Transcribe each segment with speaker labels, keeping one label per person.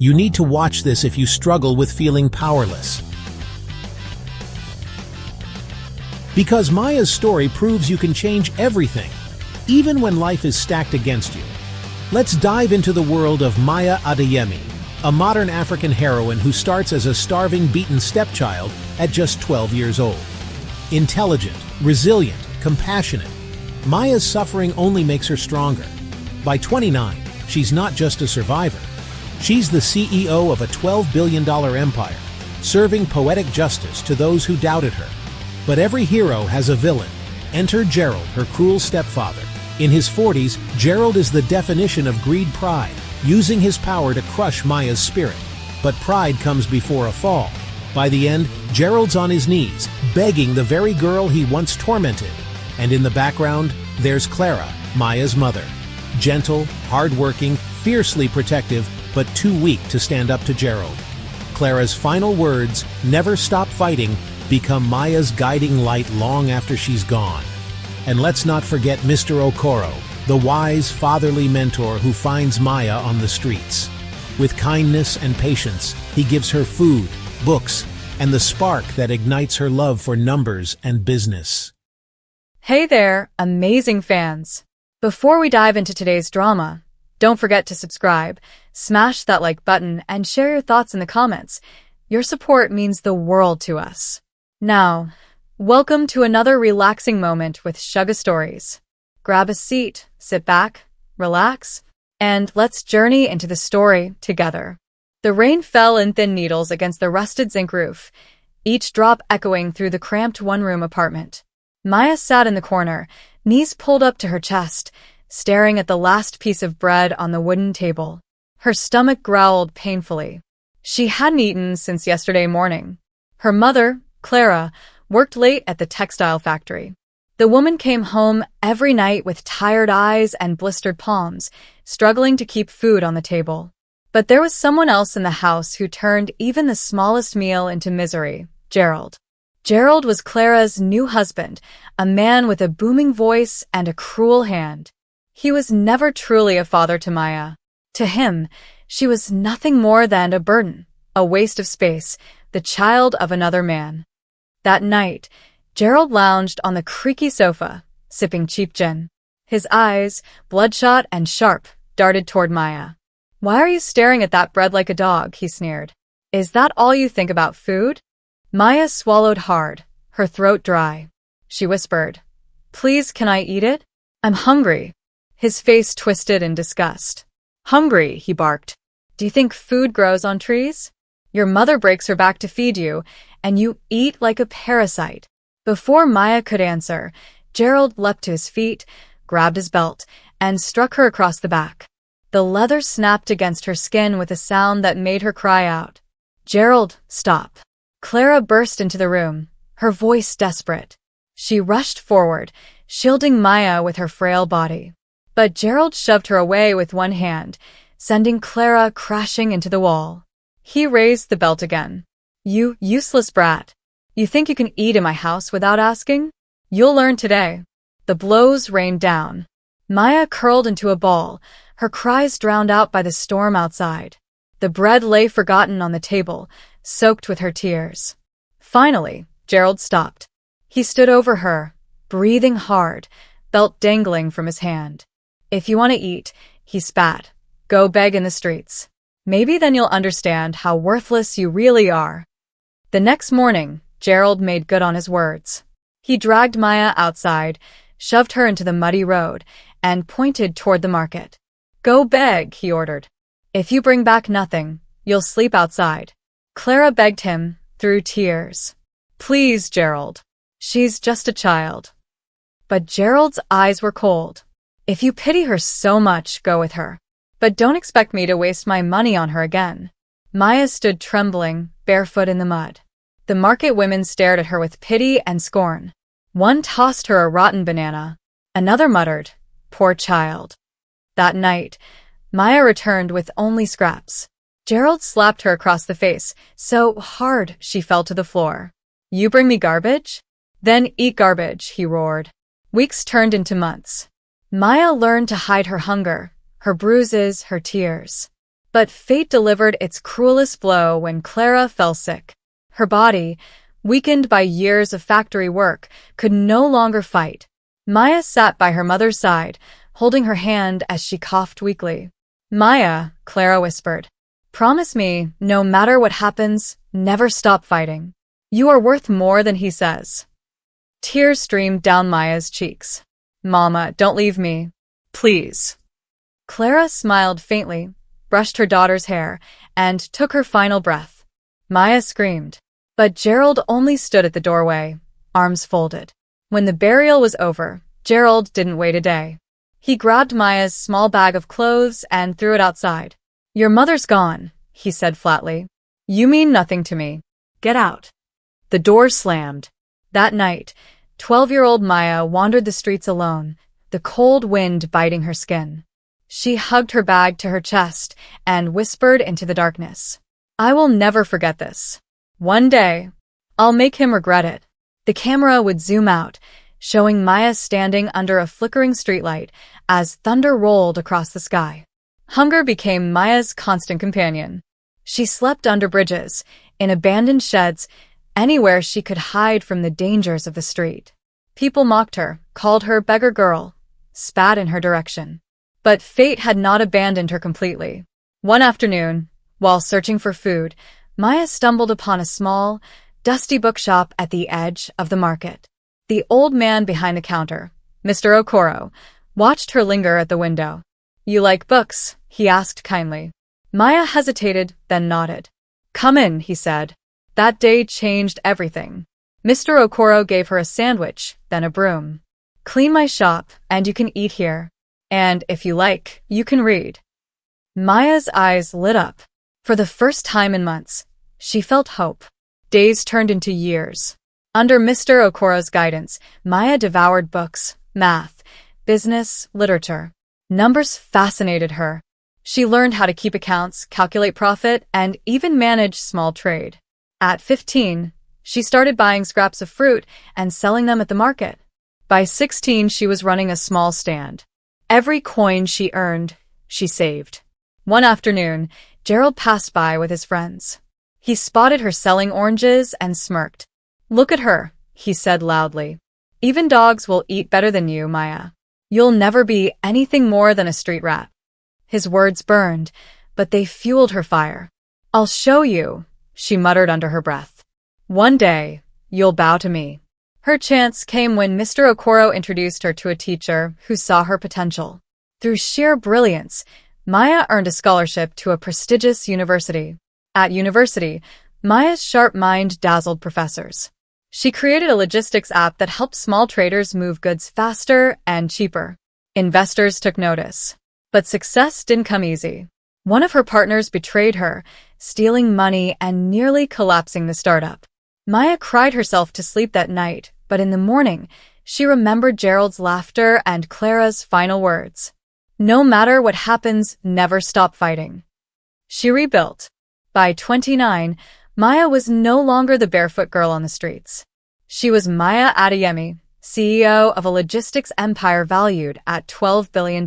Speaker 1: You need to watch this if you struggle with feeling powerless. Because Maya's story proves you can change everything, even when life is stacked against you. Let's dive into the world of Maya Adeyemi, a modern African heroine who starts as a starving, beaten stepchild at just 12 years old. Intelligent, resilient, compassionate, Maya's suffering only makes her stronger. By 29, she's not just a survivor. She's the CEO of a $12 billion empire, serving poetic justice to those who doubted her. But every hero has a villain. Enter Gerald, her cruel stepfather. In his 40s, Gerald is the definition of greed pride, using his power to crush Maya's spirit. But pride comes before a fall. By the end, Gerald's on his knees, begging the very girl he once tormented. And in the background, there's Clara, Maya's mother. Gentle, hardworking, fiercely protective, but too weak to stand up to Gerald. Clara's final words, "Never stop fighting," become Maya's guiding light long after she's gone. And let's not forget Mr. Okoro, the wise, fatherly mentor who finds Maya on the streets. With kindness and patience, he gives her food, books, and the spark that ignites her love for numbers and business.
Speaker 2: Hey there, amazing fans! Before we dive into today's drama, don't forget to subscribe, smash that like button, and share your thoughts in the comments. Your support means the world to us. Now, welcome to another relaxing moment with Sugar Stories. Grab a seat, sit back, relax, and let's journey into the story together. The rain fell in thin needles against the rusted zinc roof, each drop echoing through the cramped one-room apartment. Maya sat in the corner, knees pulled up to her chest, staring at the last piece of bread on the wooden table. Her stomach growled painfully. She hadn't eaten since yesterday morning. Her mother, Clara, worked late at the textile factory. The woman came home every night with tired eyes and blistered palms, struggling to keep food on the table. But there was someone else in the house who turned even the smallest meal into misery: Gerald. Gerald was Clara's new husband, a man with a booming voice and a cruel hand. He was never truly a father to Maya. To him, she was nothing more than a burden, a waste of space, the child of another man. That night, Gerald lounged on the creaky sofa, sipping cheap gin. His eyes, bloodshot and sharp, darted toward Maya. "Why are you staring at that bread like a dog?" he sneered. "Is that all you think about food?" Maya swallowed hard, her throat dry. She whispered, "Please, can I eat it? I'm hungry." His face twisted in disgust. "Hungry," he barked. "Do you think food grows on trees? Your mother breaks her back to feed you, and you eat like a parasite." Before Maya could answer, Gerald leapt to his feet, grabbed his belt, and struck her across the back. The leather snapped against her skin with a sound that made her cry out. "Gerald, stop." Clara burst into the room, her voice desperate. She rushed forward, shielding Maya with her frail body. But Gerald shoved her away with one hand, sending Clara crashing into the wall. He raised the belt again. "You useless brat. You think you can eat in my house without asking? You'll learn today." The blows rained down. Maya curled into a ball, her cries drowned out by the storm outside. The bread lay forgotten on the table, soaked with her tears. Finally, Gerald stopped. He stood over her, breathing hard, belt dangling from his hand. "If you want to eat," he spat, "go beg in the streets. Maybe then you'll understand how worthless you really are." The next morning, Gerald made good on his words. He dragged Maya outside, shoved her into the muddy road, and pointed toward the market. "Go beg," he ordered. "If you bring back nothing, you'll sleep outside." Clara begged him, through tears. "Please, Gerald. She's just a child." But Gerald's eyes were cold. "If you pity her so much, go with her. But don't expect me to waste my money on her again." Maya stood trembling, barefoot in the mud. The market women stared at her with pity and scorn. One tossed her a rotten banana. Another muttered, "Poor child." That night, Maya returned with only scraps. Gerald slapped her across the face, so hard she fell to the floor. "You bring me garbage? Then eat garbage," he roared. Weeks turned into months. Maya learned to hide her hunger, her bruises, her tears. But fate delivered its cruelest blow when Clara fell sick. Her body, weakened by years of factory work, could no longer fight. Maya sat by her mother's side, holding her hand as she coughed weakly. "Maya," Clara whispered, "promise me, no matter what happens, never stop fighting. You are worth more than he says." Tears streamed down Maya's cheeks. "Mama, don't leave me. Please." Clara smiled faintly, brushed her daughter's hair, and took her final breath. Maya screamed. But Gerald only stood at the doorway, arms folded. When the burial was over, Gerald didn't wait a day. He grabbed Maya's small bag of clothes and threw it outside. "Your mother's gone," he said flatly. "You mean nothing to me. Get out." The door slammed. That night, 12-year-old Maya wandered the streets alone, the cold wind biting her skin. She hugged her bag to her chest and whispered into the darkness, "I will never forget this. One day, I'll make him regret it." The camera would zoom out, showing Maya standing under a flickering streetlight as thunder rolled across the sky. Hunger became Maya's constant companion. She slept under bridges, in abandoned sheds, anywhere she could hide from the dangers of the street. People mocked her, called her beggar girl, spat in her direction. But fate had not abandoned her completely. One afternoon, while searching for food, Maya stumbled upon a small, dusty bookshop at the edge of the market. The old man behind the counter, Mr. Okoro, watched her linger at the window. "You like books?" he asked kindly. Maya hesitated, then nodded. "Come in," he said. That day changed everything. Mr. Okoro gave her a sandwich, then a broom. "Clean my shop, and you can eat here. And if you like, you can read." Maya's eyes lit up. For the first time in months, she felt hope. Days turned into years. Under Mr. Okoro's guidance, Maya devoured books, math, business, literature. Numbers fascinated her. She learned how to keep accounts, calculate profit, and even manage small trade. At 15, she started buying scraps of fruit and selling them at the market. By 16, she was running a small stand. Every coin she earned, she saved. One afternoon, Gerald passed by with his friends. He spotted her selling oranges and smirked. "Look at her," he said loudly. "Even dogs will eat better than you, Maya. You'll never be anything more than a street rat." His words burned, but they fueled her fire. "I'll show you," she muttered under her breath. "One day, you'll bow to me." Her chance came when Mr. Okoro introduced her to a teacher who saw her potential. Through sheer brilliance, Maya earned a scholarship to a prestigious university. At university, Maya's sharp mind dazzled professors. She created a logistics app that helped small traders move goods faster and cheaper. Investors took notice. But success didn't come easy. One of her partners betrayed her, stealing money and nearly collapsing the startup. Maya cried herself to sleep that night, but in the morning, she remembered Gerald's laughter and Clara's final words. "No matter what happens, never stop fighting." She rebuilt. By 29, Maya was no longer the barefoot girl on the streets. She was Maya Adeyemi, CEO of a logistics empire valued at $12 billion.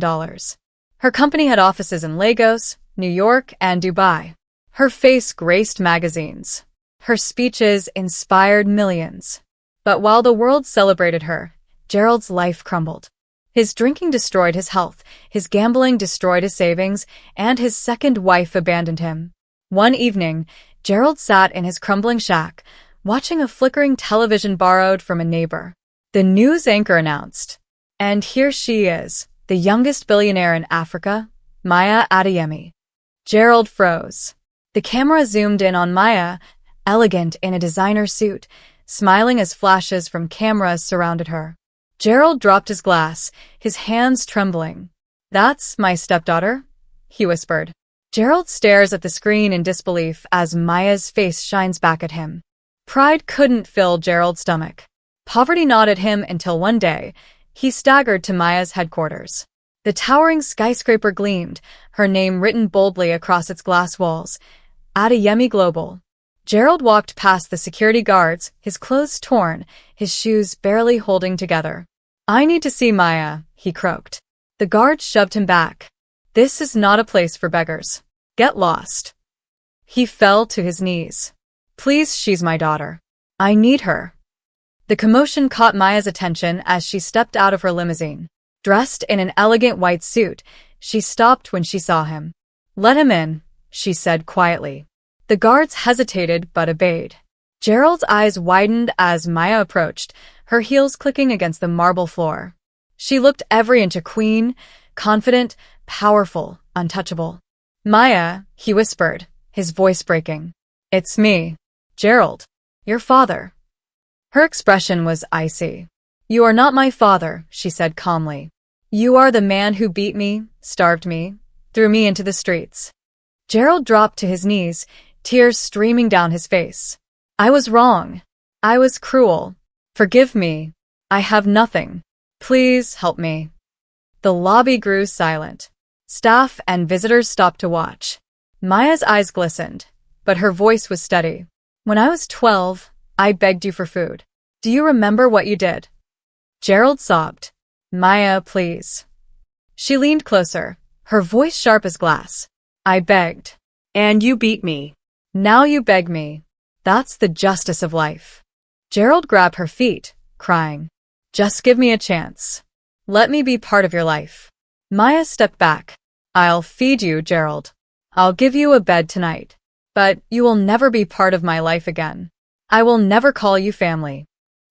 Speaker 2: Her company had offices in Lagos, New York, and Dubai. Her face graced magazines. Her speeches inspired millions. But while the world celebrated her, Gerald's life crumbled. His drinking destroyed his health, his gambling destroyed his savings, and his second wife abandoned him. One evening, Gerald sat in his crumbling shack, watching a flickering television borrowed from a neighbor. The news anchor announced, "And here she is, the youngest billionaire in Africa, Maya Adeyemi." Gerald froze. The camera zoomed in on Maya, elegant in a designer suit, smiling as flashes from cameras surrounded her. Gerald dropped his glass, his hands trembling. "That's my stepdaughter?" he whispered. Gerald stares at the screen in disbelief as Maya's face shines back at him. Pride couldn't fill Gerald's stomach. Poverty gnawed at him until one day, he staggered to Maya's headquarters. The towering skyscraper gleamed, her name written boldly across its glass walls. Adeyemi Global. Gerald walked past the security guards, his clothes torn, his shoes barely holding together. "I need to see Maya," he croaked. The guard shoved him back. "This is not a place for beggars." Get lost. He fell to his knees. Please, she's my daughter. I need her. The commotion caught Maya's attention as she stepped out of her limousine. Dressed in an elegant white suit, she stopped when she saw him. Let him in, she said quietly. The guards hesitated but obeyed. Gerald's eyes widened as Maya approached, her heels clicking against the marble floor. She looked every inch a queen, confident, powerful, untouchable. Maya, he whispered, his voice breaking. It's me, Gerald, your father. Her expression was icy. You are not my father, she said calmly. You are the man who beat me, starved me, threw me into the streets. Gerald dropped to his knees, tears streaming down his face. I was wrong. I was cruel. Forgive me. I have nothing. Please help me. The lobby grew silent. Staff and visitors stopped to watch. Maya's eyes glistened, but her voice was steady. When I was 12, I begged you for food. Do you remember what you did? Gerald sobbed. Maya, please. She leaned closer, her voice sharp as glass. I begged. And you beat me. Now you beg me. That's the justice of life. Gerald grabbed her feet, crying. Just give me a chance. Let me be part of your life. Maya stepped back. I'll feed you, Gerald. I'll give you a bed tonight. But you will never be part of my life again. I will never call you family.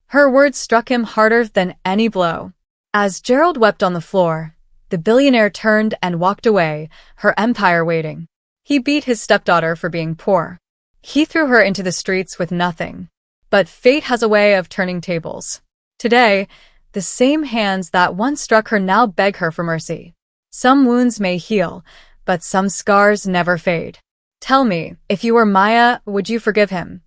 Speaker 2: Her words struck him harder than any blow. As Gerald wept on the floor, the billionaire turned and walked away, her empire waiting. He beat his stepdaughter for being poor. He threw her into the streets with nothing. But fate has a way of turning tables. Today, the same hands that once struck her now beg her for mercy. Some wounds may heal, but some scars never fade. Tell me, if you were Maya, would you forgive him?